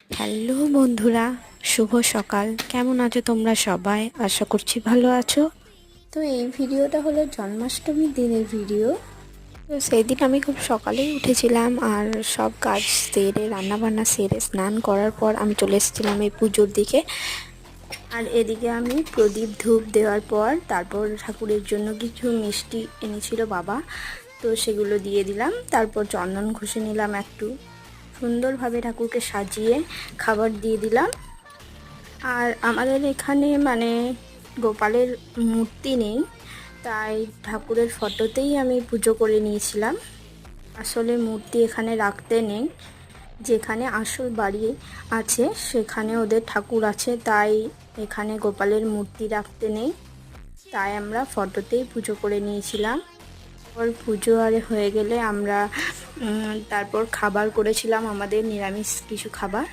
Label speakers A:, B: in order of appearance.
A: Hello বন্ধুরা, শুভ সকাল। কেমন আছো তোমরা সবাই? আশা করছি ভালো আছো। তো এই ভিডিওটা হলো জন্মাষ্টমীর দিনের ভিডিও। তো সেই দিন আমি খুব সকালেই উঠেছিলাম, আর সব কাজ সেরে রান্নাবান্না সেরে স্নান করার পর আমি চলে এসেছিলাম এই পুজোর দিকে। আর এদিকে আমি প্রদীপ ধূপ দেওয়ার পর তারপর ঠাকুরের জন্য কিছু মিষ্টি এনেছিল বাবা, তো সেগুলো দিয়ে দিলাম। তারপর চন্দন ঘষে নিলাম, একটু সুন্দরভাবে ঠাকুরকে সাজিয়ে খাবার দিয়ে দিলাম। আর আমাদের এখানে গোপালের মূর্তি নেই, তাই ঠাকুরের ফটোতেই আমি পুজো করে নিয়েছিলাম। আসলে মূর্তি এখানে রাখতে নেই, যেখানে আসল বাড়ি আছে সেখানে ওদের ঠাকুর আছে, তাই এখানে গোপালের মূর্তি রাখতে নেই, তাই আমরা ফটোতেই পুজো করে নিয়েছিলাম। তারপর পুজো আর হয়ে গেলে আমরা তারপর খাবার করেছিলাম, আমাদের নিরামিষ কিছু খাবার।